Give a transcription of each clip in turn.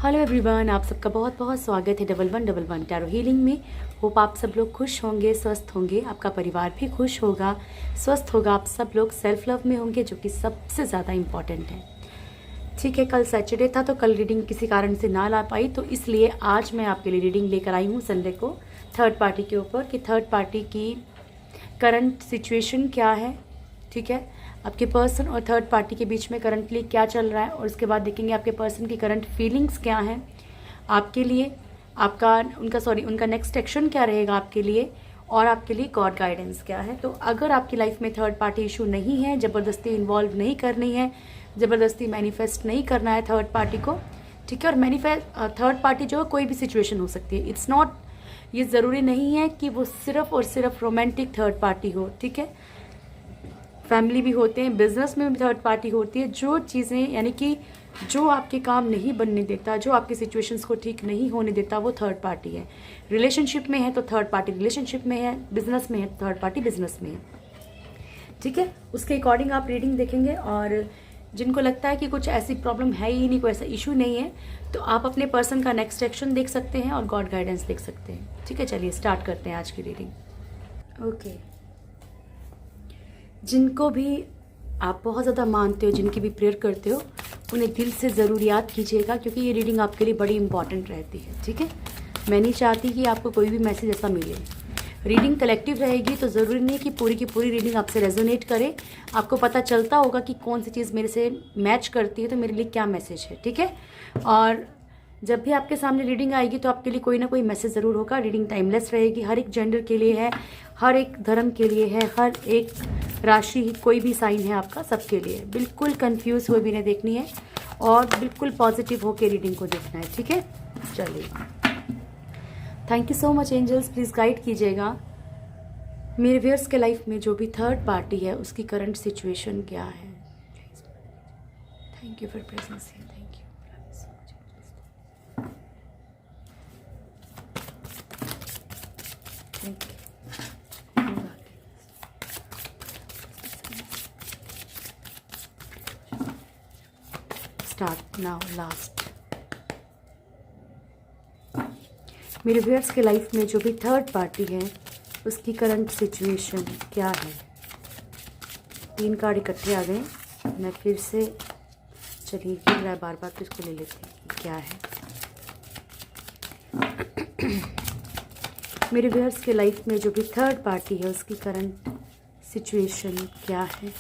Hello everyone, आप सबका बहुत बहुत स्वागत है 1111 टैरो हीलिंग में। होप आप सब लोग खुश होंगे, स्वस्थ होंगे, आपका परिवार भी खुश होगा, स्वस्थ होगा। आप सब लोग सेल्फ लव में होंगे, जो कि सबसे ज़्यादा इम्पॉर्टेंट है। ठीक है, कल सैटरडे था तो कल रीडिंग किसी कारण से ना ला पाई, तो इसलिए आज मैं आपके लिए रीडिंग लेकर आई हूँ संडे को थर्ड पार्टी के ऊपर कि थर्ड पार्टी की करंट सिचुएशन क्या है। ठीक है, आपके पर्सन और थर्ड पार्टी के बीच में करंटली क्या चल रहा है, और उसके बाद देखेंगे आपके पर्सन की करंट फीलिंग्स क्या हैं आपके लिए, उनका नेक्स्ट एक्शन क्या रहेगा आपके लिए, और आपके लिए गॉड गाइडेंस क्या है। तो अगर आपकी लाइफ में थर्ड पार्टी इशू नहीं है, ज़बरदस्ती इन्वॉल्व नहीं करनी है, ज़बरदस्ती मैनिफेस्ट नहीं करना है थर्ड पार्टी को, ठीक है। और मैनिफेस्ट थर्ड पार्टी जो है कोई भी सिचुएशन हो सकती है, इट्स नॉट, ये ज़रूरी नहीं है कि वो सिर्फ और सिर्फ रोमांटिक थर्ड पार्टी हो। ठीक है, फैमिली भी होते हैं, बिजनेस में भी थर्ड पार्टी होती है। जो चीज़ें यानी कि जो आपके काम नहीं बनने देता, जो आपकी सिचुएशंस को ठीक नहीं होने देता, वो थर्ड पार्टी है। रिलेशनशिप में है तो थर्ड पार्टी रिलेशनशिप में है, बिजनेस में है तो थर्ड पार्टी बिजनेस में है। ठीक है, उसके अकॉर्डिंग आप रीडिंग देखेंगे। और जिनको लगता है कि कुछ ऐसी प्रॉब्लम है ही नहीं, कोई ऐसा इशू नहीं है, तो आप अपने पर्सन का नेक्स्ट एक्शन देख सकते हैं और गॉड गाइडेंस देख सकते हैं। ठीक है, चलिए स्टार्ट करते हैं आज की रीडिंग। ओके, जिनको भी आप बहुत ज़्यादा मानते हो, जिनकी भी प्रेयर करते हो, उन्हें दिल से ज़रूर याद कीजिएगा, क्योंकि ये रीडिंग आपके लिए बड़ी इंपॉर्टेंट रहती है। ठीक है, मैं नहीं चाहती कि आपको कोई भी मैसेज ऐसा मिले। रीडिंग कलेक्टिव रहेगी तो ज़रूरी नहीं कि पूरी की पूरी रीडिंग आपसे रेजोनेट करे। आपको पता चलता होगा कि कौन सी चीज़ मेरे से मैच करती है, तो मेरे लिए क्या मैसेज है। ठीक है, और जब भी आपके सामने रीडिंग आएगी तो आपके लिए कोई ना कोई मैसेज ज़रूर होगा। रीडिंग टाइमलेस रहेगी, हर एक जेंडर के लिए है, हर एक धर्म के लिए है, हर एक राशि, कोई भी साइन है आपका, सबके लिए। बिल्कुल कंफ्यूज हुए भी नहीं देखनी है और बिल्कुल पॉजिटिव होकर रीडिंग को देखना है। ठीक है, चलिए, thank you so much angels, please guide कीजिएगा मेरे व्यूअर्स के लाइफ में जो भी थर्ड पार्टी है उसकी करंट सिचुएशन क्या है। Thank you for presence here, thank you. Start now last. मेरे व्यूअर्स के लाइफ में जो भी थर्ड पार्टी है उसकी करंट सिचुएशन क्या है। 3 कार्ड इकट्ठे आ गए, मैं फिर से, चलिए गिर रहा है बार बार तो इसको ले लेते हैं क्या है। मेरे व्यूअर्स के लाइफ में जो भी थर्ड पार्टी है उसकी करंट सिचुएशन क्या है।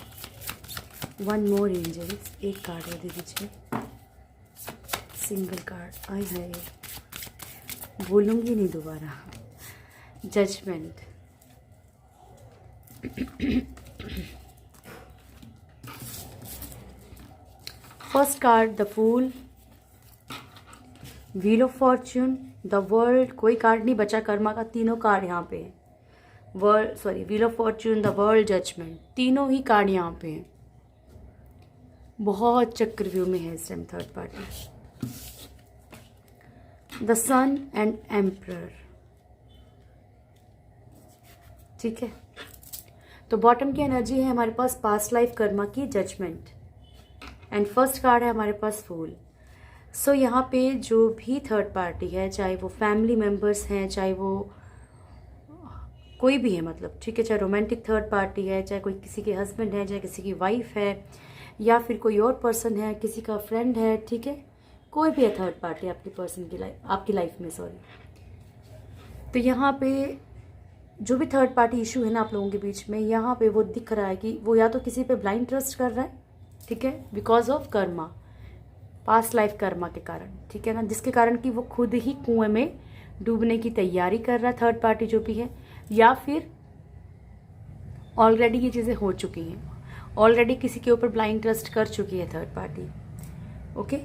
1 मोर एंजल्स, एक कार्ड है, दे दीजिए। सिंगल कार्ड, आए हाय, बोलूँगी नहीं दोबारा। Judgement, first card the fool, wheel of fortune, the world, कोई कार्ड नहीं बचा कर्मा का, तीनों कार्ड यहाँ पे है। Wheel of fortune, the world, judgement, तीनों ही कार्ड यहाँ पे हैं। बहुत चक्रव्यूह में है इस time third party. The sun and emperor. ठीक है, तो बॉटम की एनर्जी है हमारे पास पास्ट लाइफ कर्मा की, जजमेंट, एंड फर्स्ट कार्ड है हमारे पास फूल। सो यहाँ पे जो भी थर्ड पार्टी है, चाहे वो फैमिली मेम्बर्स हैं, चाहे वो कोई भी है, मतलब ठीक है, चाहे रोमांटिक थर्ड पार्टी है, चाहे कोई किसी के हस्बैंड है, चाहे किसी की वाइफ है, या फिर कोई और पर्सन है, किसी का फ्रेंड है, ठीक है, कोई भी है थर्ड पार्टी आपकी पर्सन की लाइफ, आपकी लाइफ में, सॉरी। तो यहाँ पे जो भी थर्ड पार्टी इशू है ना आप लोगों के बीच में, यहाँ पे वो दिख रहा है कि वो या तो किसी पे ब्लाइंड ट्रस्ट कर रहा है, ठीक है, because of Karma, past life Karma के कारण, ठीक है ना, जिसके कारण कि वो खुद ही कुएं में डूबने की तैयारी कर रहा है थर्ड पार्टी जो भी है, या फिर ऑलरेडी ये चीज़ें हो चुकी हैं, ऑलरेडी किसी के ऊपर ब्लाइंड ट्रस्ट कर चुकी है थर्ड पार्टी। ओके,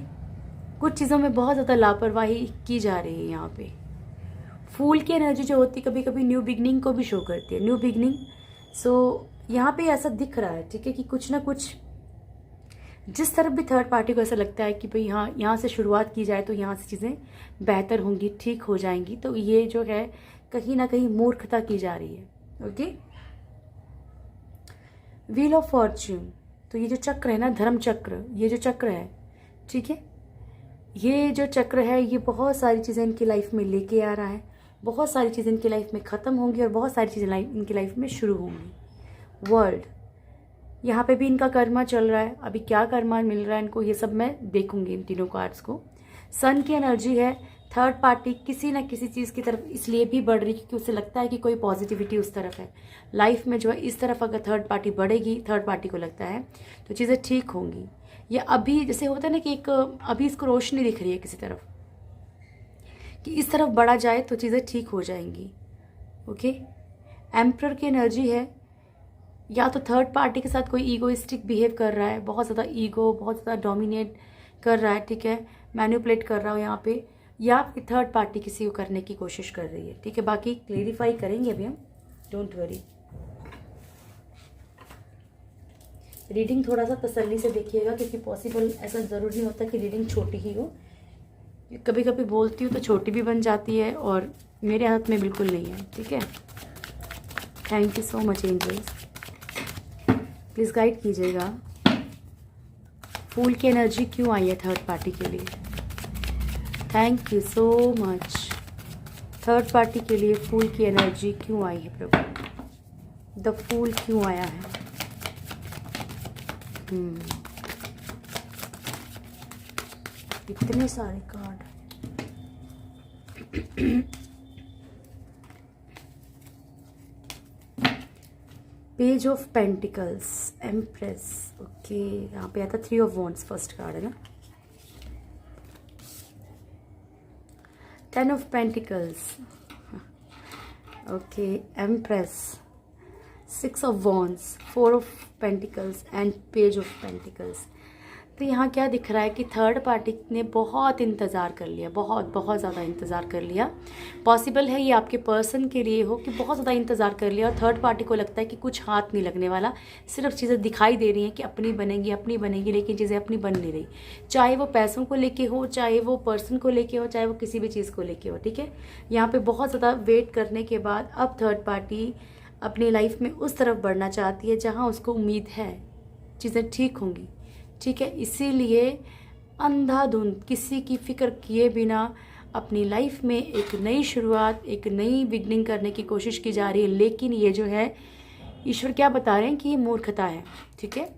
कुछ चीज़ों में बहुत ज़्यादा लापरवाही की जा रही है यहाँ पे। फूल की एनर्जी जो होती है कभी कभी न्यू बिगनिंग को भी शो करती है, न्यू बिगनिंग। सो यहाँ पे ऐसा दिख रहा है, ठीक है, कि कुछ ना कुछ जिस तरफ भी थर्ड पार्टी को ऐसा लगता है कि भाई यहाँ से शुरुआत की जाए तो यहाँ से चीज़ें बेहतर होंगी, ठीक हो जाएंगी, तो ये जो है कहीं ना कहीं मूर्खता की जा रही है। ओके, व्हील ऑफ फॉर्च्यून, तो ये जो चक्र है ना, धर्म चक्र, ये जो चक्र है, ठीक है, ये जो चक्र है ये बहुत सारी चीज़ें इनकी लाइफ में लेके आ रहा है, बहुत सारी चीज़ें इनकी लाइफ में ख़त्म होंगी और बहुत सारी चीज़ें इनकी लाइफ में शुरू होंगी। वर्ल्ड, यहाँ पे भी इनका कर्मा चल रहा है, अभी क्या कर्मा मिल रहा है इनको ये सब मैं देखूंगी इन तीनों कार्ड्स को। सन की एनर्जी है, थर्ड पार्टी किसी ना किसी चीज़ की तरफ इसलिए भी बढ़ रही क्योंकि उसे लगता है कि कोई पॉजिटिविटी उस तरफ है लाइफ में जो है, इस तरफ अगर थर्ड पार्टी बढ़ेगी, थर्ड पार्टी को लगता है तो चीज़ें ठीक होंगी। या अभी जैसे होता है ना कि एक अभी इसको रोशनी दिख रही है किसी तरफ कि इस तरफ बढ़ा जाए तो चीज़ें ठीक हो जाएंगी। ओके, एम्परर की एनर्जी है, या तो थर्ड पार्टी के साथ कोई ईगोइस्टिक बिहेव कर रहा है, बहुत ज़्यादा ईगो, बहुत ज़्यादा डोमिनेट कर रहा है, ठीक है, मैनिपुलेट कर रहा हो यहाँ पे, या फिर थर्ड पार्टी किसी को करने की कोशिश कर रही है, ठीक है। बाकी क्लेरिफाई करेंगे अभी हम, डोंट वरी। रीडिंग थोड़ा सा तसल्ली से देखिएगा क्योंकि पॉसिबल ऐसा ज़रूरी नहीं होता कि रीडिंग छोटी ही हो, कभी कभी बोलती हूँ तो छोटी भी बन जाती है और मेरे हाथ में बिल्कुल नहीं है, ठीक है। Thank you so much angels, please guide कीजिएगा। फूल की एनर्जी क्यों आई है थर्ड पार्टी के लिए? Thank you so much. Third party के लिए फूल की एनर्जी क्यों आई है प्रभु? द फूल क्यों आया है? इतने सारे card. Page of pentacles, empress, okay, यहाँ पे आता 3 ऑफ वॉन्ड्स फर्स्ट कार्ड है ना, 10 of pentacles, okay, empress, 6 of wands, 4 of pentacles and page of pentacles. तो यहाँ क्या दिख रहा है कि थर्ड पार्टी ने बहुत इंतज़ार कर लिया, बहुत ज़्यादा इंतज़ार कर लिया। पॉसिबल है ये आपके पर्सन के लिए हो कि बहुत ज़्यादा इंतज़ार कर लिया और थर्ड पार्टी को लगता है कि कुछ हाथ नहीं लगने वाला, सिर्फ चीज़ें दिखाई दे रही हैं कि अपनी बनेगी, लेकिन चीज़ें अपनी बन नहीं रही, चाहे वो पैसों को लेके हो, चाहे वो पर्सन को लेके हो, चाहे वो किसी भी चीज़ को लेके हो, ठीक है। यहाँ पर बहुत ज़्यादा वेट करने के बाद अब थर्ड पार्टी अपनी लाइफ में उस तरफ बढ़ना चाहती है जहाँ उसको उम्मीद है चीज़ें ठीक होंगी, ठीक है। इसीलिए अंधाधुंध किसी की फिक्र किए बिना अपनी लाइफ में एक नई शुरुआत, एक नई बिगनिंग करने की कोशिश की जा रही है। लेकिन ये जो है ईश्वर क्या बता रहे हैं कि ये मूर्खता है, ठीक है।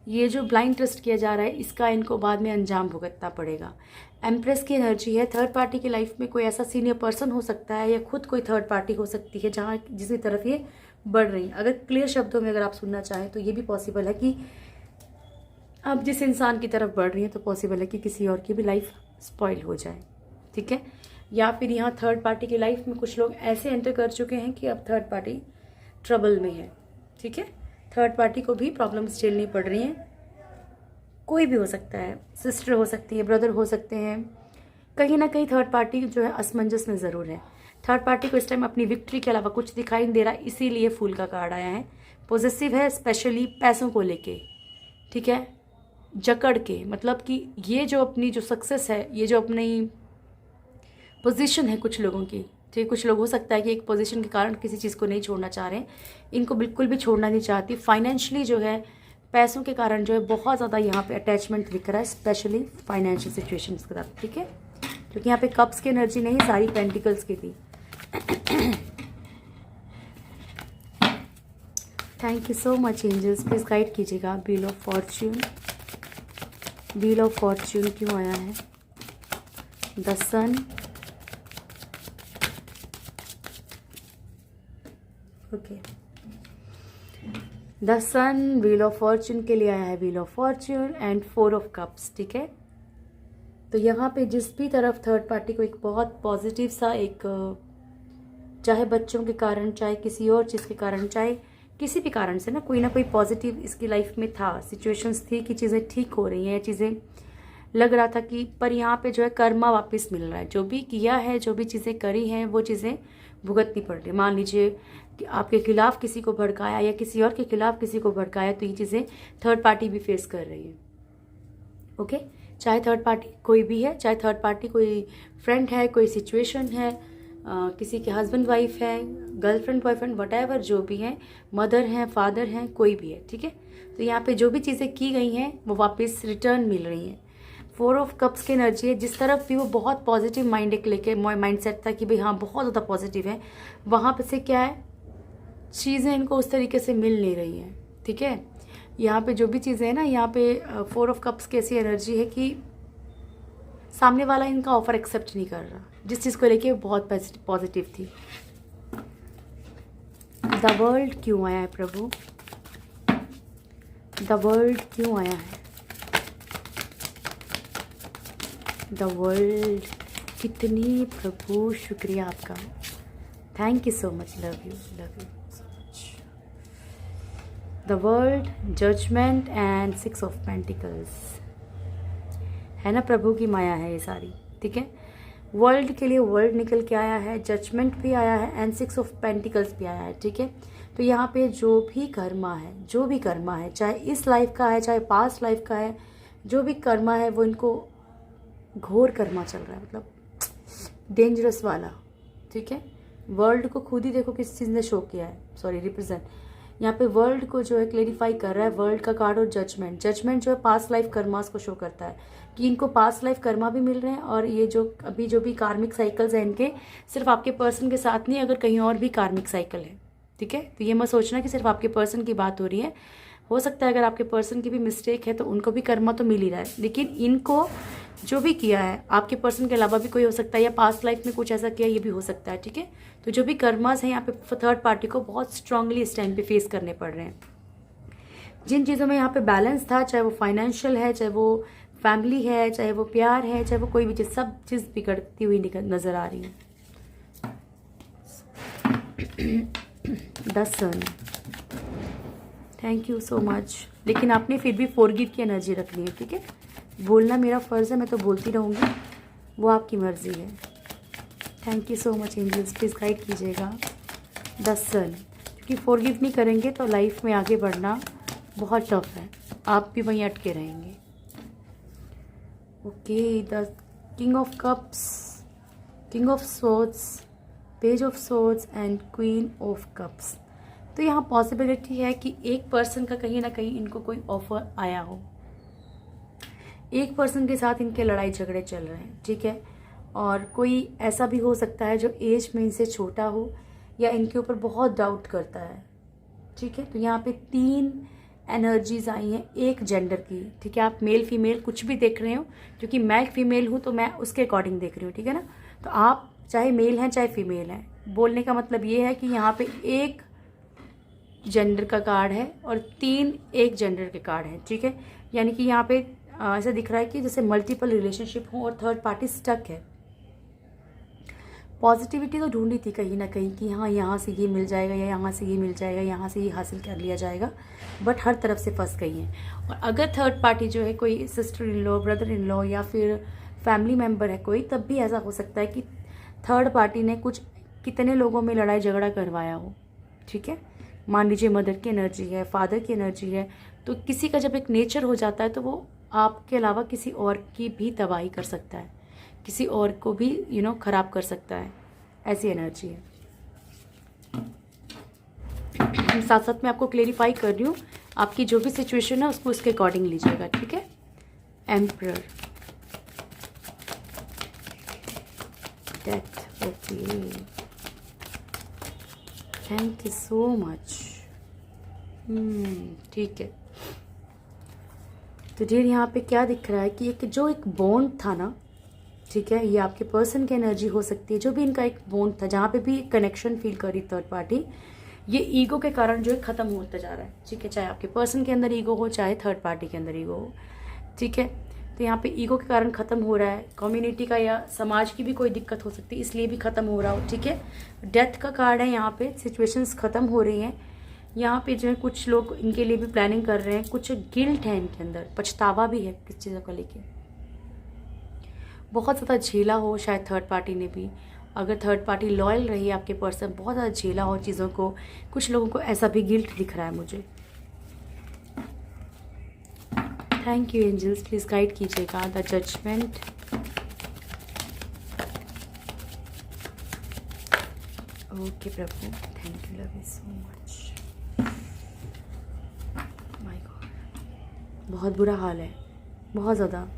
ये जो ब्लाइंड ट्रस्ट किया जा रहा है इसका इनको बाद में अंजाम भुगतना पड़ेगा। एम्प्रेस की एनर्जी है, थर्ड पार्टी की लाइफ में कोई ऐसा सीनियर पर्सन हो सकता है या खुद कोई थर्ड पार्टी हो सकती है जहाँ जिसकी तरफ ये बढ़ रही है। अगर क्लियर शब्दों में अगर आप सुनना चाहें तो ये भी पॉसिबल है कि आप जिस इंसान की तरफ बढ़ रही हैं तो पॉसिबल है कि किसी और की भी लाइफ स्पॉइल हो जाए, ठीक है। या फिर यहाँ थर्ड पार्टी की लाइफ में कुछ लोग ऐसे एंटर कर चुके हैं कि अब थर्ड पार्टी ट्रबल में है, ठीक है। थर्ड पार्टी को भी प्रॉब्लम्स झेलनी पड़ रही हैं, कोई भी हो सकता है, सिस्टर हो सकती है, ब्रदर हो सकते हैं, कहीं ना कहीं थर्ड पार्टी जो है असमंजस में ज़रूर है। थर्ड पार्टी को इस टाइम अपनी विक्ट्री के अलावा कुछ दिखाई नहीं दे रहा, इसीलिए फूल का कार्ड आया है। पॉजिटिव है, स्पेशली पैसों को लेके, ठीक है, जकड़ के, मतलब कि ये जो अपनी जो सक्सेस है, ये जो अपनी पोजीशन है कुछ लोगों की, ठीक, कुछ लोग हो सकता है कि एक पोजीशन के कारण किसी चीज़ को नहीं छोड़ना चाह रहे हैं, इनको बिल्कुल भी छोड़ना नहीं चाहती। फाइनेंशियली जो है पैसों के कारण जो है बहुत ज़्यादा यहाँ पे अटैचमेंट दिख रहा है, स्पेशली फाइनेंशियल सिचुएशन के साथ, ठीक है। क्योंकि यहाँ पे कप्स की एनर्जी नहीं, सारी पेंटिकल्स की थी। Thank you so much angels, please guide कीजिएगा। Wheel of fortune, wheel of fortune क्यों आया है? The sun, okay, the sun wheel of fortune के लिए आया है, wheel of fortune and 4 of cups, ठीक है। तो यहाँ पे जिस भी तरफ थर्ड पार्टी को एक बहुत पॉजिटिव सा एक, चाहे बच्चों के कारण, चाहे किसी और चीज़ के कारण, चाहे किसी भी कारण से ना कोई पॉजिटिव इसकी लाइफ में था, सिचुएशंस थी कि चीज़ें ठीक हो रही हैं, चीज़ें लग रहा था कि, पर यहाँ पे जो है कर्मा वापस मिल रहा है। जो भी किया है, जो भी चीज़ें करी हैं, वो चीज़ें भुगतनी पड़ रही। मान लीजिए कि आपके खिलाफ किसी को भड़काया या किसी और के खिलाफ किसी को भड़काया, तो ये चीज़ें थर्ड पार्टी भी फेस कर रही है, ओके। चाहे थर्ड पार्टी कोई भी है, चाहे थर्ड पार्टी कोई फ्रेंड है, कोई सिचुएशन है, किसी के हस्बैंड वाइफ है, गर्लफ्रेंड बॉयफ्रेंड, वटएवर जो भी हैं, मदर हैं, फादर हैं, कोई भी है, ठीक है। तो यहाँ पे जो भी चीज़ें की गई हैं वो वापस रिटर्न मिल रही हैं। 4 ऑफ कप्स की एनर्जी है। जिस तरफ भी वो बहुत पॉजिटिव माइंड एक लेके माइंड सेट था कि भाई हाँ बहुत ज़्यादा पॉजिटिव है, वहाँ पे से क्या है, चीज़ें इनको उस तरीके से मिल नहीं रही हैं। ठीक है, यहाँ पे जो भी चीज़ें हैं ना, यहाँ पे 4 ऑफ कप्स की ऐसी एनर्जी है कि सामने वाला इनका ऑफर एक्सेप्ट नहीं कर रहा, जिस चीज़ को लेके बहुत पॉजिटिव थी। द वर्ल्ड क्यों आया है प्रभु, द वर्ल्ड क्यों आया है, द वर्ल्ड, कितनी प्रभु शुक्रिया आपका, thank you so much, love you so much. The world, judgement and 6 of pentacles है ना, प्रभु की माया है ये सारी। ठीक है, वर्ल्ड के लिए वर्ल्ड निकल के आया है, जजमेंट भी आया है एंड 6 ऑफ पेंटिकल्स भी आया है। ठीक है, तो यहाँ पे जो भी कर्मा है, जो भी कर्मा है, चाहे इस लाइफ का है चाहे पास्ट लाइफ का है, जो भी कर्मा है वो इनको घोर कर्मा चल रहा है, मतलब डेंजरस वाला। ठीक है, वर्ल्ड को खुद ही देखो किस चीज़ ने शो किया है, सॉरी रिप्रेजेंट, यहाँ पे वर्ल्ड को जो है क्लेरिफाई कर रहा है वर्ल्ड का कार्ड, और जजमेंट, जजमेंट जो है पास्ट लाइफ कर्मास को शो करता है कि इनको पास्ट लाइफ कर्मा भी मिल रहे हैं, और ये जो अभी जो भी कार्मिक साइकिल्स हैं इनके, सिर्फ आपके पर्सन के साथ नहीं, अगर कहीं और भी कार्मिक साइकिल है। ठीक है, तो ये मत सोचना कि सिर्फ आपके पर्सन की बात हो रही है, हो सकता है अगर आपके पर्सन की भी मिस्टेक है तो उनको भी कर्मा तो मिल ही रहा है, लेकिन इनको जो भी किया है आपके पर्सन के अलावा भी कोई हो सकता है, या पास्ट लाइफ में कुछ ऐसा किया ये भी हो सकता है। ठीक है, तो जो भी कर्मास हैं यहाँ पे थर्ड पार्टी को बहुत स्ट्रांगली इस टाइम पे फेस करने पड़ रहे हैं। जिन चीज़ों में यहाँ पे बैलेंस था, चाहे वो फाइनेंशियल है, चाहे वो फैमिली है, चाहे वो प्यार है, चाहे वो कोई भी चीज़, सब चीज़ बिगड़ती हुई नजर आ रही है। The sun, thank you so much, लेकिन आपने फिर भी फॉरगिव की एनर्जी रखनी है। ठीक है, बोलना मेरा फ़र्ज़ है, मैं तो बोलती रहूँगी, वो आपकी मर्ज़ी है। Thank you so much angels, please guide कीजिएगा। द सन, क्योंकि फॉरगिव नहीं करेंगे तो लाइफ में आगे बढ़ना बहुत टफ है, आप भी वहीं अटके रहेंगे। Okay, the king of cups, king of swords, page of swords and queen of cups. तो यहाँ पॉसिबिलिटी है कि एक पर्सन का कहीं ना कहीं इनको कोई ऑफर आया हो, एक पर्सन के साथ इनके लड़ाई झगड़े चल रहे हैं। ठीक है, और कोई ऐसा भी हो सकता है जो एज में इनसे छोटा हो या इनके ऊपर बहुत डाउट करता है। ठीक है, तो यहाँ पे 3 एनर्जीज आई हैं एक जेंडर की। ठीक है, आप मेल फीमेल कुछ भी देख रहे हो, क्योंकि मैं फीमेल हूँ तो मैं उसके अकॉर्डिंग देख रही हूँ। ठीक है ना, तो आप चाहे मेल हैं चाहे फीमेल हैं, बोलने का मतलब ये है कि यहाँ पे एक जेंडर का कार्ड है और 3 एक जेंडर के कार्ड हैं। ठीक है, यानी कि यहाँ पे ऐसा दिख रहा है कि जैसे मल्टीपल रिलेशनशिप हो और थर्ड पार्टी स्टक है। पॉजिटिविटी तो ढूंढी थी कहीं ना कहीं कि हाँ यहाँ से ये मिल जाएगा या यहाँ से ये मिल जाएगा, यहाँ से ये हासिल कर लिया जाएगा, बट हर तरफ से फंस गई हैं। और अगर थर्ड पार्टी जो है कोई sister in law, brother in law या फिर फैमिली मेम्बर है कोई, तब भी ऐसा हो सकता है कि थर्ड पार्टी ने कुछ कितने लोगों में लड़ाई झगड़ा करवाया हो। ठीक है, मान लीजिए मदर की एनर्जी है, फादर की एनर्जी है, तो किसी का जब एक नेचर हो जाता है तो वो आपके अलावा किसी और की भी तबाही कर सकता है, किसी और को भी खराब कर सकता है, ऐसी एनर्जी है। साथ साथ मैं आपको क्लेरिफाई कर रही हूँ, आपकी जो भी सिचुएशन है उसको उसके अकॉर्डिंग लीजिएगा। ठीक है, emperor, death, okay, thank you so much. ठीक है, तो डियर यहाँ पे क्या दिख रहा है कि एक बॉन्ड था ना, ठीक है, ये आपके पर्सन की एनर्जी हो सकती है, जो भी इनका एक बॉन्ड था, जहाँ पे भी कनेक्शन फील करी थर्ड पार्टी, ये ईगो के कारण जो है ख़त्म होता जा रहा है। ठीक है, चाहे आपके पर्सन के अंदर ईगो हो चाहे थर्ड पार्टी के अंदर ईगो हो। ठीक है, तो यहाँ पे ईगो के कारण ख़त्म हो रहा है, कम्युनिटी का या समाज की भी कोई दिक्कत हो सकती है इसलिए भी ख़त्म हो रहा हो। ठीक है, डेथ का कार्ड है, यहाँ पे सिचुएशंस ख़त्म हो रही हैं। यहाँ पे जो है कुछ लोग इनके लिए भी प्लानिंग कर रहे हैं, कुछ गिल्ट है इनके अंदर, पछतावा भी है किस चीज़ों को लेके, बहुत ज़्यादा झेला हो शायद थर्ड पार्टी ने भी। अगर थर्ड पार्टी लॉयल रही है आपके पर्सन, बहुत ज़्यादा झेला हो चीज़ों को, कुछ लोगों को ऐसा भी गिल्ट दिख रहा है मुझे। Thank you angels, please guide कीजिएगा। द जजमेंट, ओके प्रभु, thank you, love you so much. My god, बहुत बुरा हाल है, बहुत ज़्यादा।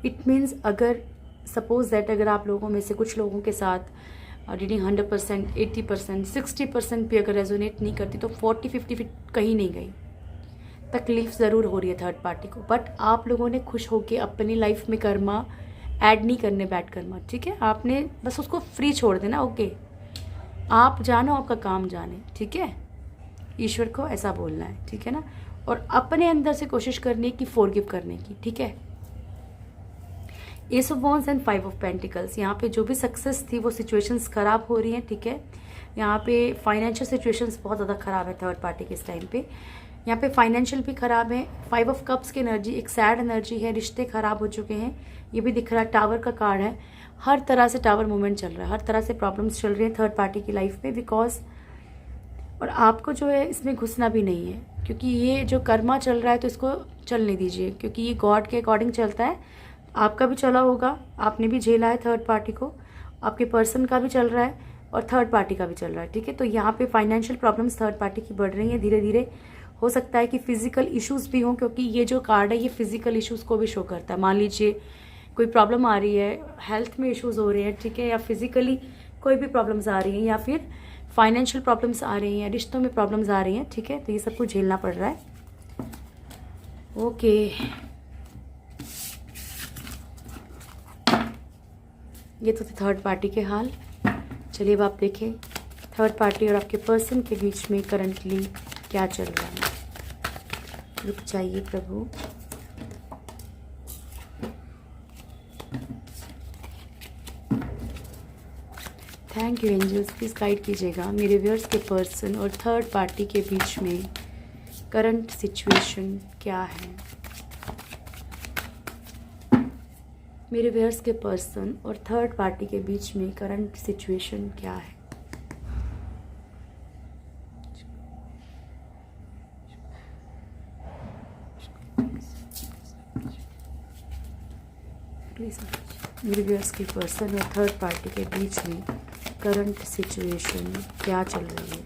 इट मीन्स अगर सपोज दैट अगर आप लोगों में से कुछ लोगों के साथ रीडिंग 100%, 80%, 60% भी अगर रेजोनेट नहीं करती तो 40-50 कहीं नहीं गई, तकलीफ ज़रूर हो रही है थर्ड पार्टी को। बट आप लोगों ने खुश होकर अपनी लाइफ में कर्मा ऐड नहीं करने बैठ कर्मा, ठीक है। आपने बस उसको फ्री छोड़ देना। ओके, आप जानो, आपका काम जाने, ठीक है। ईश्वर को ऐसा बोलना है, ठीक है ना। और अपने अंदर से कोशिश करनी है कि फॉरगिव करने की, ठीक है। S of wands and 5 of pentacles, यहाँ पे जो भी सक्सेस थी वो सिचुएशंस खराब हो रही हैं, ठीक है। यहाँ पे फाइनेंशियल सिचुएशंस बहुत ज़्यादा खराब है थर्ड पार्टी के इस टाइम पे। यहाँ पे फाइनेंशियल भी खराब है। 5 ऑफ कप्स की एनर्जी एक सैड एनर्जी है, रिश्ते खराब हो चुके हैं, ये भी दिख रहा है। टावर का कार्ड है, हर तरह से टावर मूवमेंट चल रहा है, हर तरह से प्रॉब्लम्स चल रही है थर्ड पार्टी की लाइफ में, बिकॉज और आपको जो है इसमें घुसना भी नहीं है, क्योंकि ये जो कर्मा चल रहा है तो इसको चलने दीजिए, क्योंकि ये गॉड के अकॉर्डिंग चलता है। आपका भी चला होगा, आपने भी झेला है थर्ड पार्टी को, आपके पर्सन का भी चल रहा है और थर्ड पार्टी का भी चल रहा है, ठीक है। तो यहाँ पे फाइनेंशियल प्रॉब्लम्स थर्ड पार्टी की बढ़ रही हैं धीरे धीरे। हो सकता है कि फिजिकल इश्यूज भी हों, क्योंकि ये जो कार्ड है ये फिजिकल इश्यूज को भी शो करता है। मान लीजिए कोई प्रॉब्लम आ रही है, हेल्थ में इश्यूज हो रहे हैं, ठीक है, या फिजिकली कोई भी प्रॉब्लम्स आ रही हैं, या फिर फाइनेंशियल प्रॉब्लम्स आ रही हैं, रिश्तों में प्रॉब्लम्स आ रही हैं, ठीक है। तो ये सब कुछ झेलना पड़ रहा है। ओके, ये तो थे थर्ड पार्टी के हाल। चलिए अब आप देखें थर्ड पार्टी और आपके पर्सन के बीच में करंटली क्या चल रहा है। रुक जाइए प्रभु। Thank you angels, please guide कीजिएगा मेरे व्यूअर्स के पर्सन और थर्ड पार्टी के बीच में करंट सिचुएशन क्या है। मेरे व्यूअर्स के पर्सन और थर्ड पार्टी के बीच में करंट सिचुएशन क्या है। प्लीज़ मेरे व्यूअर्स के पर्सन और थर्ड पार्टी के बीच में करंट सिचुएशन क्या चल रही है,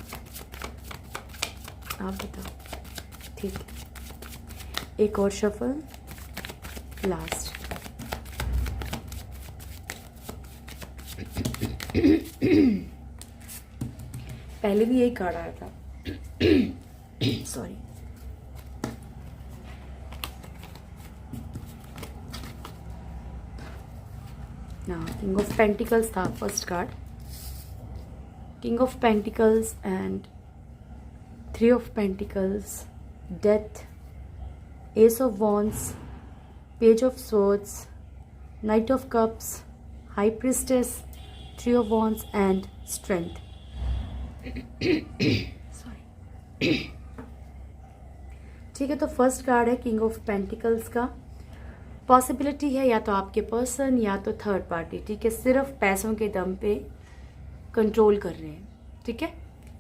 आप बताओ, ठीक है। एक और शफल, लास्ट। पहले भी यही कार्ड आया था, सॉरी। ना किंग ऑफ पेंटिकल्स था first card, king of pentacles and 3 of pentacles, death, S of wands, page of swords, night of cups, high priestess, 3 of wands and strength. Sorry, ठीक है। तो फर्स्ट कार्ड है king of pentacles का। Possibility है या तो आपके person या तो थर्ड पार्टी, ठीक है, सिर्फ पैसों के दम पे कंट्रोल कर रहे हैं, ठीक है।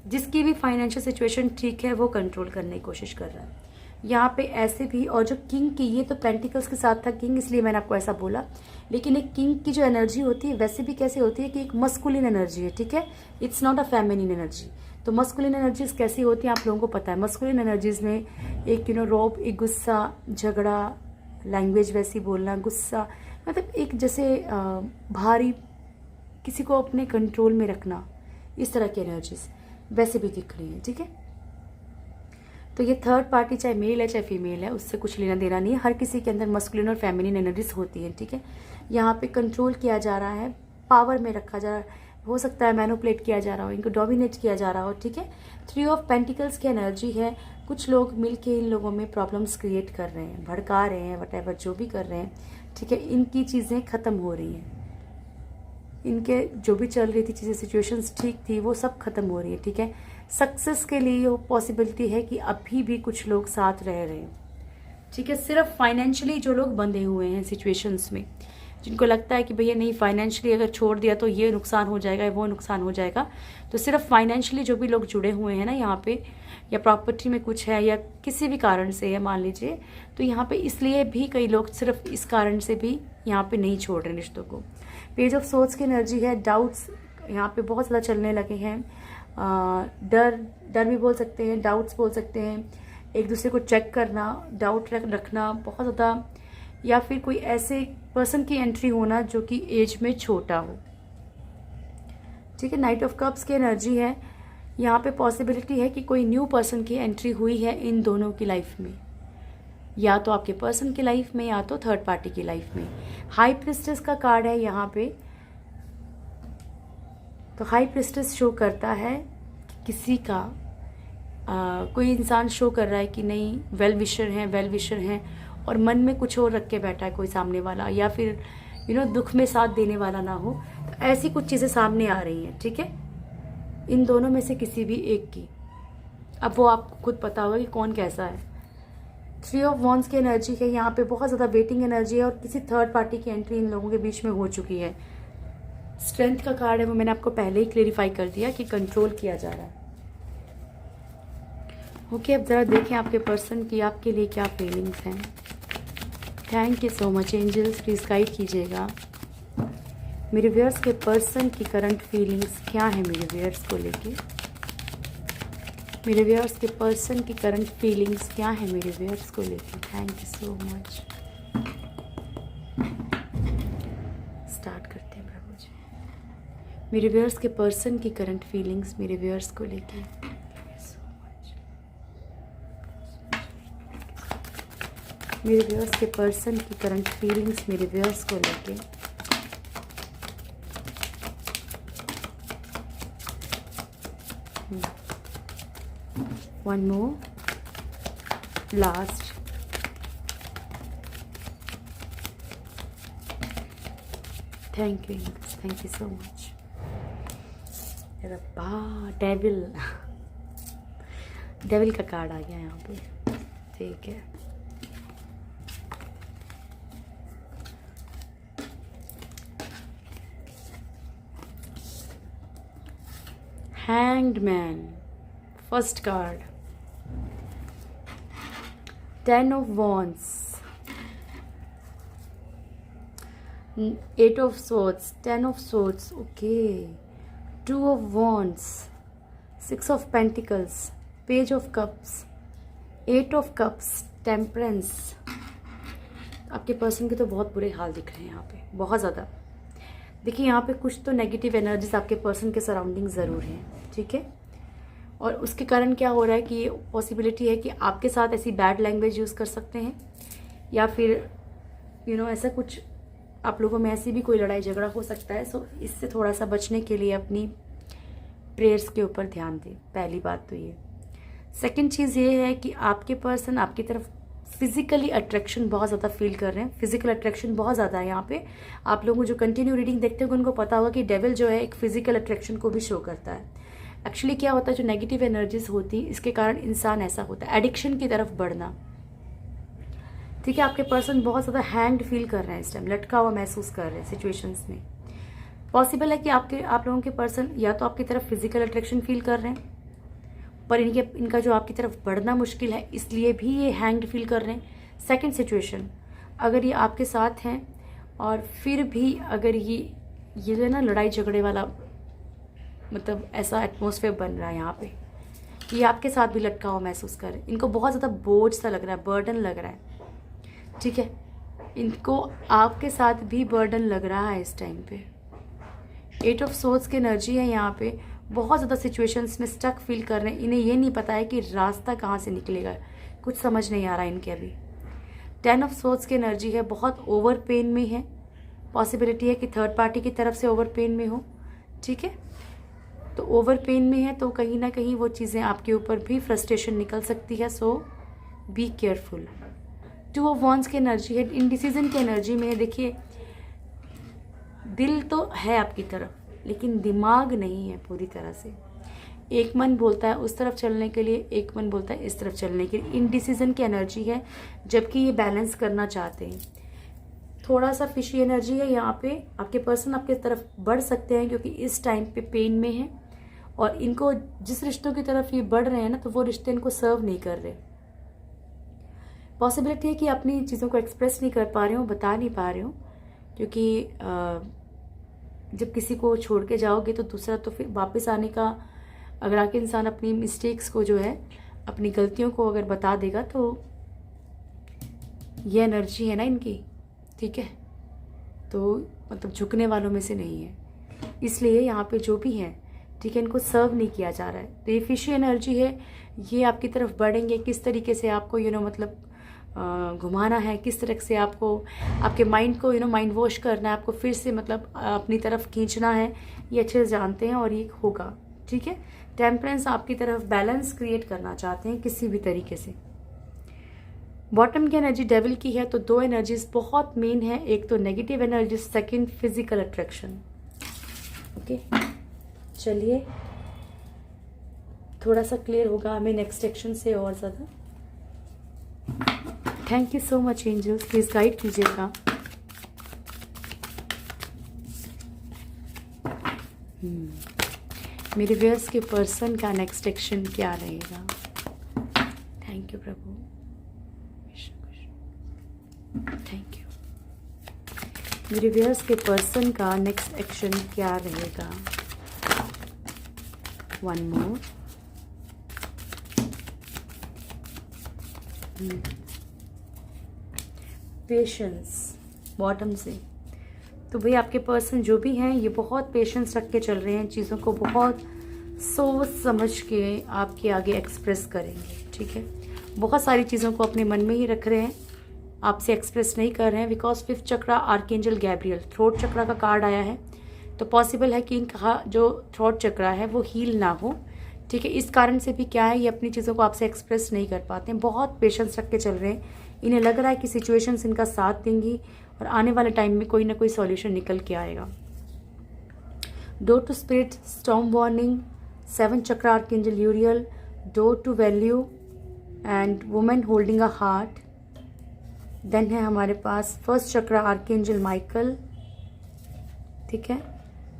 जिसकी भी फाइनेंशियल सिचुएशन ठीक है वो कंट्रोल करने की कोशिश कर रहा है यहाँ पे ऐसे भी। और जो किंग की, ये तो पेंटिकल्स के साथ था किंग, इसलिए मैंने आपको ऐसा बोला। लेकिन एक किंग की जो एनर्जी होती है वैसे भी कैसे होती है कि एक मस्कुलिन एनर्जी है, ठीक है, it's not a feminine energy. तो मस्कुलिन एनर्जीज कैसी होती हैं आप लोगों को पता है। मस्कुलिन एनर्जीज में एक रोब, एक गुस्सा, झगड़ा, लैंग्वेज वैसी बोलना, गुस्सा, मतलब एक जैसे भारी, किसी को अपने कंट्रोल में रखना, इस तरह की एनर्जीज वैसे भी दिख रही है, ठीक है। तो ये थर्ड पार्टी चाहे मेल है चाहे फीमेल है, उससे कुछ लेना देना नहीं है। हर किसी के अंदर मस्कुलिन और फेमिनिन एनर्जीज होती हैं, ठीक है। यहाँ पे कंट्रोल किया जा रहा है, पावर में रखा जा रहा है, हो सकता है मैनिपुलेट किया जा रहा हो, इनको डोमिनेट किया जा रहा हो, ठीक है। 3 ऑफ पेंटिकल्स की एनर्जी है। कुछ लोग मिलके इन लोगों में प्रॉब्लम्स क्रिएट कर रहे हैं, भड़का रहे हैं, वटेवर जो भी कर रहे हैं, ठीक है। इनकी चीज़ें ख़त्म हो रही हैं, इनके जो भी चल रही थी चीज़ें, सिचुएशंस ठीक थी, वो सब खत्म हो रही है, ठीक है। सक्सेस के लिए वो पॉसिबिलिटी है कि अभी भी कुछ लोग साथ रह रहे हैं, ठीक है। सिर्फ फाइनेंशियली जो लोग बंधे हुए हैं सिचुएशंस में, जिनको लगता है कि भैया नहीं फाइनेंशियली अगर छोड़ दिया तो ये नुकसान हो जाएगा, वो नुकसान हो जाएगा, तो सिर्फ फाइनेंशियली जो भी लोग जुड़े हुए हैं ना यहाँ पे, या प्रॉपर्टी में कुछ है या किसी भी कारण से है मान लीजिए, तो यहाँ पे इसलिए भी कई लोग सिर्फ इस कारण से भी यहाँ पे नहीं छोड़ रहे रिश्तों को। पेज ऑफ सोर्स की एनर्जी है। डाउट्स यहाँ पे बहुत ज़्यादा चलने लगे हैं, डर भी बोल सकते हैं, डाउट्स बोल सकते हैं, एक दूसरे को चेक करना, डाउट रखना बहुत ज़्यादा या फिर कोई ऐसे पर्सन की एंट्री होना जो कि एज में छोटा हो। ठीक है, नाइट ऑफ कप्स की एनर्जी है यहाँ पे। पॉसिबिलिटी है कि कोई न्यू पर्सन की एंट्री हुई है इन दोनों की लाइफ में, या तो आपके पर्सन की लाइफ में या तो थर्ड पार्टी की लाइफ में। हाई प्रिस्टेस का कार्ड है यहाँ पे, तो हाई प्रिस्टेस शो करता है कि किसी का कोई इंसान शो कर रहा है कि नहीं वेल विशर हैं और मन में कुछ और रख के बैठा है कोई सामने वाला, या फिर दुख में साथ देने वाला ना हो। तो ऐसी कुछ चीज़ें सामने आ रही हैं। ठीक है, इन दोनों में से किसी भी एक की, अब वो आपको खुद पता होगा कि कौन कैसा है। 3 ऑफ वॉन्ड्स की एनर्जी है यहाँ पे, बहुत ज़्यादा वेटिंग एनर्जी है और किसी थर्ड पार्टी की एंट्री इन लोगों के बीच में हो चुकी है। स्ट्रेंथ का कार्ड है, वो मैंने आपको पहले ही क्लेरिफाई कर दिया कि कंट्रोल किया जा रहा है। ओके, अब ज़रा देखें आपके पर्सन की आपके लिए क्या फीलिंग्स हैं। Thank you so much angels, please guide कीजिएगा मेरे व्यूअर्स के पर्सन की करंट फीलिंग्स क्या है मेरे व्यूअर्स को लेके। मेरे व्यूअर्स के पर्सन की करंट फीलिंग्स क्या है मेरे व्यूअर्स को लेके। Thank you so much. Start करते हैं प्रभु जी। मेरे व्यूअर्स के पर्सन की करंट फीलिंग्स मेरे व्यूअर्स को लेके। मेरे व्यूअर्स के पर्सन की करंट फीलिंग्स मेरे व्यूअर्स को लेके। One more, last. Thank you, thank you so much. Devil devil का कार्ड आ गया यहाँ पे। ठीक है, hanged man first card. 10 of wands, 8 of swords, 10 of swords, okay, 2 of wands, 6 of pentacles, page of cups, 8 of cups, temperance। आपके person के तो बहुत बुरे हाल दिख रहे हैं यहाँ पे, बहुत ज़्यादा। देखिए यहाँ पे कुछ तो नेगेटिव एनर्जीज आपके पर्सन के सराउंडिंग ज़रूर हैं। ठीक है, और उसके कारण क्या हो रहा है कि ये पॉसिबिलिटी है कि आपके साथ ऐसी बैड लैंग्वेज यूज़ कर सकते हैं, या फिर ऐसा कुछ आप लोगों में ऐसी भी कोई लड़ाई झगड़ा हो सकता है। सो इससे थोड़ा सा बचने के लिए अपनी प्रेयर्स के ऊपर ध्यान दें, पहली बात तो ये। सेकंड चीज़ ये है कि आपके पर्सन आपकी तरफ फिजिकली अट्रैक्शन बहुत ज़्यादा फील कर रहे हैं। फिजिकल अट्रैक्शन बहुत ज़्यादा है यहाँ पे। आप लोगों जो कंटिन्यू रीडिंग देखते होंगे उनको पता होगा कि डेविल जो है एक फिजिकल अट्रैक्शन को भी शो करता है। एक्चुअली क्या होता है, जो नेगेटिव एनर्जीज होती है इसके कारण इंसान ऐसा होता है, एडिक्शन की तरफ बढ़ना। ठीक है, आपके पर्सन बहुत ज़्यादा हैंग्ड फील कर रहे हैं इस टाइम, लटका हुआ महसूस कर रहे हैं सिचुएशंस में। पॉसिबल है कि आप लोगों के पर्सन या तो आपकी तरफ फिजिकल अट्रैक्शन फील कर रहे हैं, पर इनका जो आपकी तरफ बढ़ना मुश्किल है इसलिए भी ये हैंग्ड फील कर रहे हैं। सेकेंड सिचुएशन, अगर ये आपके साथ हैं और फिर भी अगर ये जो है ना लड़ाई झगड़े वाला मतलब ऐसा एटमॉस्फेयर बन रहा है यहाँ पे, ये आपके साथ भी लटका हुआ महसूस कर रहे हैं। इनको बहुत ज़्यादा बोझ सा लग रहा है, बर्डन लग रहा है। ठीक है, इनको आपके साथ भी बर्डन लग रहा है इस टाइम पे। 8 ऑफ सोर्ड्स की एनर्जी है यहाँ पे। बहुत ज़्यादा सिचुएशंस में स्टक फील कर रहे हैं। इन्हें ये नहीं पता है कि रास्ता कहाँ से निकलेगा, कुछ समझ नहीं आ रहा इनके अभी। 10 ऑफ सोर्ड्स की एनर्जी है, बहुत ओवर पेन में है। पॉसिबिलिटी है कि थर्ड पार्टी की तरफ से ओवर पेन में हो। ठीक है, तो ओवर पेन में है तो कहीं ना कहीं वो चीज़ें आपके ऊपर भी फ्रस्ट्रेशन निकल सकती है। सो बी केयरफुल। 2 ऑफ वॉन्ड्स की एनर्जी है, इनडिसीजन की एनर्जी में है। देखिए दिल तो है आपकी तरफ लेकिन दिमाग नहीं है पूरी तरह से। एक मन बोलता है उस तरफ चलने के लिए, एक मन बोलता है इस तरफ चलने के लिए। इनडिसीजन की एनर्जी है, जबकि ये बैलेंस करना चाहते हैं। थोड़ा सा फिशी एनर्जी है यहाँ पे। आपके पर्सन आपके तरफ बढ़ सकते हैं क्योंकि इस टाइम पे पेन में है और इनको जिस रिश्तों की तरफ ये बढ़ रहे हैं ना, तो वो रिश्ते इनको सर्व नहीं कर रहे। पॉसिबिलिटी है कि अपनी चीज़ों को एक्सप्रेस नहीं कर पा रहे हो, बता नहीं पा रहे हो, क्योंकि जब किसी को छोड़ के जाओगे तो दूसरा तो फिर वापस आने का, अगर आके इंसान अपनी मिस्टेक्स को जो है, अपनी गलतियों को अगर बता देगा तो ये एनर्जी है ना इनकी, ठीक है, तो मतलब झुकने वालों में से नहीं है, इसलिए यहाँ पे जो भी है, ठीक है, इनको सर्व नहीं किया जा रहा है। तो ये फिशी एनर्जी है, ये आपकी तरफ बढ़ेंगे। किस तरीके से आपको मतलब घुमाना है, किस तरह से आपको आपके माइंड को माइंड वॉश करना है, आपको फिर से मतलब अपनी तरफ खींचना है, ये अच्छे से जानते हैं और ये होगा। ठीक है, टेम्परेंस आपकी तरफ बैलेंस क्रिएट करना चाहते हैं किसी भी तरीके से। बॉटम की एनर्जी डेविल की है, तो दो एनर्जीज बहुत मेन है, एक तो negative energy, second physical attraction. Okay, चलिए थोड़ा सा क्लियर होगा हमें नेक्स्ट सेक्शन से और ज़्यादा। Thank you so much angels, please guide कीजिएगा। मेरे व्यूअर्स के पर्सन का नेक्स्ट एक्शन क्या रहेगा? Thank you Prabhu, thank you. मेरे व्यूअर्स के पर्सन का नेक्स्ट एक्शन क्या रहेगा? One more. पेशेंस बॉटम से, तो भाई आपके पर्सन जो भी हैं ये बहुत पेशेंस रख के चल रहे हैं, चीज़ों को बहुत सोच समझ के आपके आगे एक्सप्रेस करेंगे। ठीक है, बहुत सारी चीज़ों को अपने मन में ही रख रहे हैं, आपसे एक्सप्रेस नहीं कर रहे हैं। Because 5th chakra archangel Gabriel, throat chakra का कार्ड आया है, तो पॉसिबल है कि इनका जो थ्रोट चक्रा है वो हील ना हो। ठीक है, इस कारण से भी क्या है, ये अपनी चीज़ों को आपसे एक्सप्रेस नहीं कर पाते हैं, बहुत पेशेंस रख के चल रहे हैं। इन्हें लग रहा है कि सिचुएशंस इनका साथ देंगी और आने वाले टाइम में कोई ना कोई सॉल्यूशन निकल के आएगा। Door to spirit, storm warning, 7th chakra archangel Uriel, door to value and women holding a heart. Then है हमारे पास 1st चक्रा आर्कएंजल माइकल। ठीक है,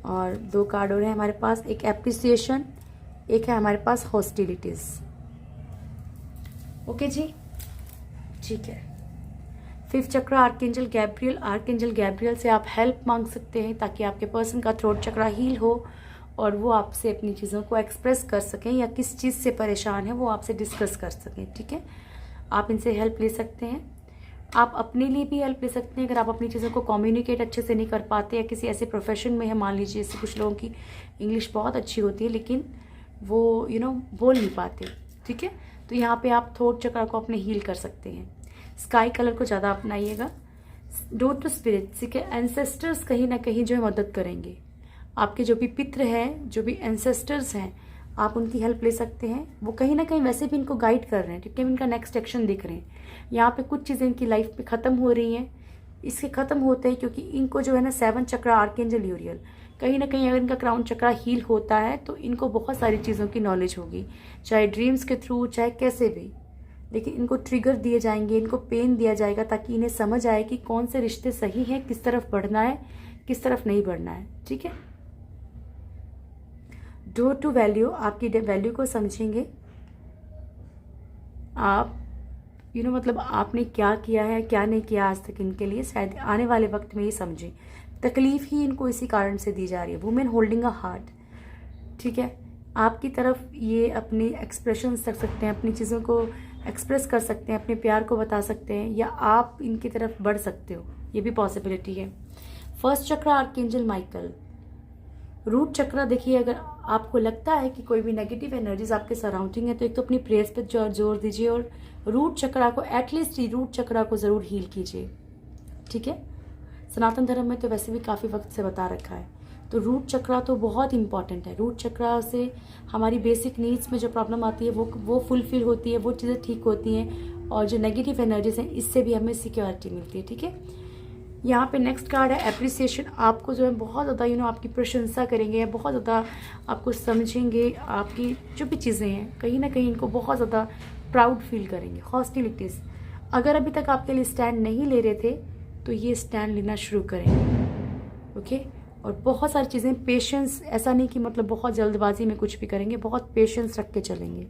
और 2 कार्ड और हैं हमारे पास, एक एप्रिसिएशन, एक है हमारे पास हॉस्टिलिटीज। ओके जी, ठीक है। 5th chakra archangel Gabriel, archangel Gabriel से आप हेल्प मांग सकते हैं ताकि आपके पर्सन का थ्रोट चक्रा हील हो और वो आपसे अपनी चीज़ों को एक्सप्रेस कर सकें, या किस चीज़ से परेशान है वो आपसे डिस्कस कर सकें। ठीक है, आप इनसे हेल्प ले सकते हैं। आप अपने लिए भी हेल्प ले सकते हैं अगर आप अपनी चीज़ों को कम्युनिकेट अच्छे से नहीं कर पाते, या किसी ऐसे प्रोफेशन में है, मान लीजिए जैसे कुछ लोगों की इंग्लिश बहुत अच्छी होती है लेकिन वो बोल नहीं पाते। ठीक है, तो यहाँ पे आप थ्रोट चक्र को अपने हील कर सकते हैं। स्काई कलर को ज़्यादा अपनाइएगा। डोर टू स्पिरिट, ठीक है, एंसेस्टर्स कहीं ना कहीं जो है मदद करेंगे, आपके जो भी पितृ हैं, जो भी एंसेस्टर्स हैं, आप उनकी हेल्प ले सकते हैं। वो कहीं ना कहीं वैसे भी इनको गाइड कर रहे हैं, ठीक है, इनका नेक्स्ट एक्शन दिख रहे हैं। यहाँ पे कुछ चीज़ें इनकी लाइफ पे ख़त्म हो रही हैं, इसके ख़त्म होते हैं क्योंकि इनको जो है ना 7th चक्रा आर्कएंजल यूरियल, कहीं ना कहीं अगर इनका क्राउन चक्रा हील होता है तो इनको बहुत सारी चीज़ों की नॉलेज होगी, चाहे ड्रीम्स के थ्रू, चाहे कैसे भी, लेकिन इनको ट्रिगर दिए जाएंगे, इनको पेन दिया जाएगा ताकि इन्हें समझ आए कि कौन से रिश्ते सही हैं, किस तरफ बढ़ना है, किस तरफ नहीं बढ़ना है। ठीक है, डोर टू वैल्यू, आपकी वैल्यू को समझेंगे आप, मतलब आपने क्या किया है, क्या नहीं किया आज तक इनके लिए, शायद आने वाले वक्त में ही समझें। तकलीफ ही इनको इसी कारण से दी जा रही है। वुमेन होल्डिंग अ हार्ट, ठीक है, आपकी तरफ ये अपनी एक्सप्रेशंस रख सकते हैं, अपनी चीज़ों को एक्सप्रेस कर सकते हैं, अपने प्यार को बता सकते हैं, या आप इनकी तरफ बढ़ सकते हो, ये भी पॉसिबिलिटी है। 1st चक्र आर्कएंजल माइकल, रूट चक्र, देखिए अगर आपको लगता है कि कोई भी नेगेटिव एनर्जीज आपके सराउंडिंग है तो एक तो अपनी प्रेयर्स पे जोर दीजिए और रूट चक्र को, एटलीस्ट रूट चक्र को ज़रूर हील कीजिए। ठीक है, सनातन धर्म में तो वैसे भी काफ़ी वक्त से बता रखा है, तो रूट चक्र तो बहुत इंपॉर्टेंट है। रूट चक्र से हमारी बेसिक नीड्स में जो प्रॉब्लम आती है वो फुलफिल होती है, वो चीज़ें ठीक होती हैं, और जो नेगेटिव एनर्जीज हैं इससे भी हमें सिक्योरिटी मिलती है। ठीक है, यहाँ पे नेक्स्ट कार्ड है एप्रिसिएशन, आपको जो है बहुत ज़्यादा आपकी प्रशंसा करेंगे, बहुत ज़्यादा आपको समझेंगे, आपकी जो भी चीज़ें हैं कहीं ना कहीं इनको बहुत ज़्यादा प्राउड फील करेंगे। हॉस्टिलिटीज़, अगर अभी तक आपके लिए स्टैंड नहीं ले रहे थे तो ये स्टैंड लेना शुरू करेंगे। ओके, और बहुत सारी चीज़ें, पेशेंस, ऐसा नहीं कि मतलब बहुत जल्दबाजी में कुछ भी करेंगे, बहुत पेशेंस रख के चलेंगे।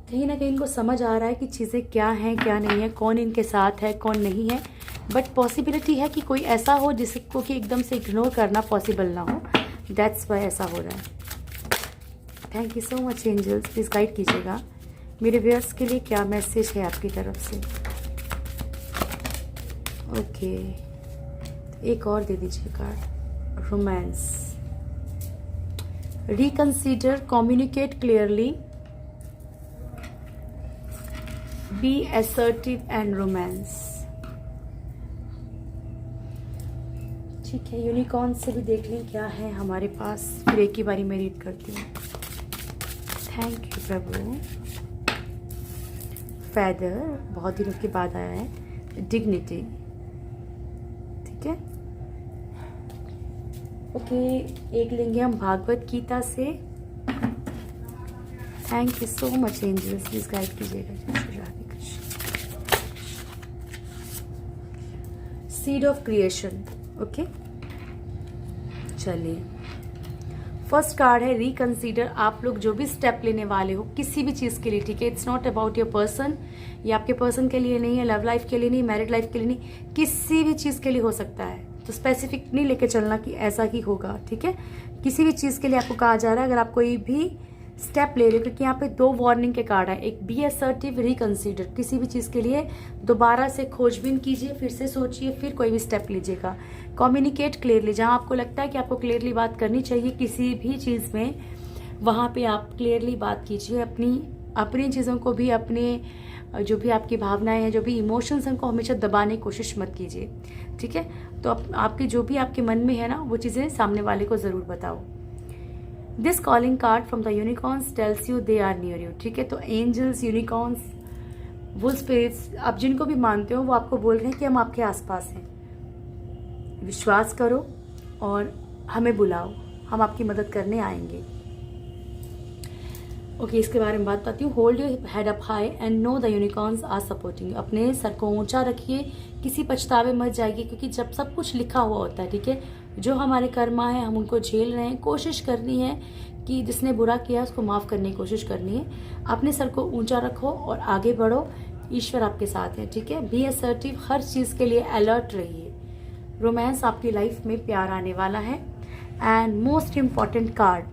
कहीं ना कहीं इनको समझ आ रहा है कि चीज़ें क्या हैं क्या नहीं है, कौन इनके साथ है कौन नहीं है, बट पॉसिबिलिटी है कि कोई ऐसा हो जिसको कि एकदम से इग्नोर करना पॉसिबल ना हो, दैट्स वाई ऐसा हो रहा है। Thank you so much angels, please guide कीजिएगा। मेरे व्यूअर्स के लिए क्या मैसेज है आपकी तरफ से? ओके, एक और दे दीजिए card. Romance, reconsider, communicate clearly, be assertive and romance. ठीक है, यूनिकॉर्न से भी देख लें क्या है हमारे पास, फिर एक ही बारी मैं रीड करती हूँ। Thank you Prabhu. फैदर, बहुत दिनों के बाद आया है। डिग्निटी, ठीक है। ओके, एक लेंगे हम भागवत गीता से। Thank you so much angels, please guide कीजिएगा। जय Shri Radhe Krishna. Seed of creation, okay. चलिए, फर्स्ट कार्ड है रिकंसीडर। आप लोग जो भी स्टेप लेने वाले हो किसी भी चीज़ के लिए, ठीक है, it's not about your person, ये आपके पर्सन के लिए नहीं है, लव लाइफ के लिए नहीं, मैरिड लाइफ के लिए नहीं, किसी भी चीज़ के लिए हो सकता है। तो स्पेसिफिक नहीं लेके चलना कि ऐसा ही होगा, ठीक है। किसी भी चीज़ के लिए आपको कहा जा रहा है, अगर आप कोई भी स्टेप ले रहे हो, क्योंकि यहाँ पे 2 वार्निंग के कार्ड है, एक बी असर्टिव, रिकंसीडर। किसी भी चीज़ के लिए दोबारा से खोजबीन कीजिए, फिर से सोचिए, फिर कोई भी स्टेप लीजिएगा। कम्युनिकेट क्लियरली, जहाँ आपको लगता है कि आपको क्लियरली बात करनी चाहिए किसी भी चीज़ में, वहाँ पे आप क्लियरली बात कीजिए। अपनी चीज़ों को भी, अपने जो भी आपकी भावनाएं हैं, जो भी इमोशंस हैं, उनको हमेशा दबाने की कोशिश मत कीजिए, ठीक है। तो आपके जो भी आपके मन में है ना, वो चीज़ें सामने वाले को ज़रूर बताओ। This calling card from the unicorns tells you they are near you, ठीक है। तो एंजल्स, यूनिकॉर्न्स, वो स्पिरिट्स, आप जिनको भी मानते हो, वो आपको बोल रहे हैं कि हम आपके आसपास हैं, विश्वास करो और हमें बुलाओ, हम आपकी मदद करने आएंगे। ओके, इसके बारे में बात करती हूँ। Hold your head up high and know the unicorns are supporting. अपने सर को ऊंचा रखिए, किसी पछतावे मत जाइए, क्योंकि जब सब कुछ लिखा हुआ होता है, ठीक है, जो हमारे कर्मा है हम उनको झेल रहे हैं। कोशिश करनी है कि जिसने बुरा किया उसको माफ़ करने की कोशिश करनी है। अपने सर को ऊंचा रखो और आगे बढ़ो, ईश्वर आपके साथ है, ठीक है। बी असर्टिव, हर चीज़ के लिए अलर्ट रहिए। रोमांस, आपकी लाइफ में प्यार आने वाला है। And most important card,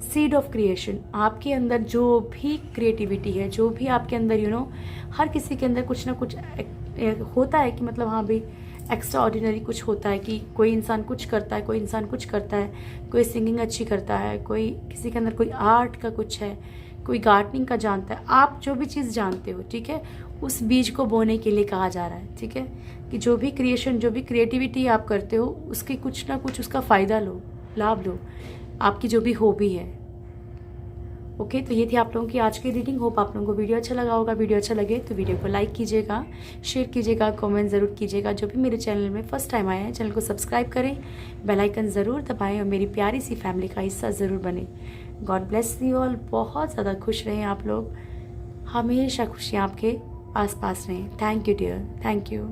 seed of creation. आपके अंदर जो भी क्रिएटिविटी है, जो भी आपके अंदर हर किसी के अंदर कुछ ना कुछ होता है कि मतलब हाँ भाई एक्स्ट्रा ऑर्डिनरी कुछ होता है कि कोई इंसान कुछ करता है, कोई इंसान कुछ करता है, कोई सिंगिंग अच्छी करता है, कोई किसी के अंदर कोई आर्ट का कुछ है, कोई गार्डनिंग का जानता है। आप जो भी चीज़ जानते हो, ठीक है, उस बीज को बोने के लिए कहा जा रहा है, ठीक है, कि जो भी क्रिएशन, जो भी क्रिएटिविटी आप करते हो, उसकी कुछ ना कुछ उसका फ़ायदा लो, लाभ लो, आपकी जो भी हॉबी है। ओके, तो ये थी आप लोगों की आज की रीडिंग। होप आप लोगों को वीडियो अच्छा लगा होगा। वीडियो अच्छा लगे तो वीडियो को लाइक कीजिएगा, शेयर कीजिएगा, कमेंट ज़रूर कीजिएगा। जो भी मेरे चैनल में फर्स्ट टाइम आए हैं, चैनल को सब्सक्राइब करें, बेल आइकन ज़रूर दबाएं और मेरी प्यारी सी फैमिली का हिस्सा ज़रूर बने। God bless you all. बहुत ज़्यादा खुश रहें आप लोग, हमेशा खुशियाँ आपके आसपास रहें। Thank you dear, thank you.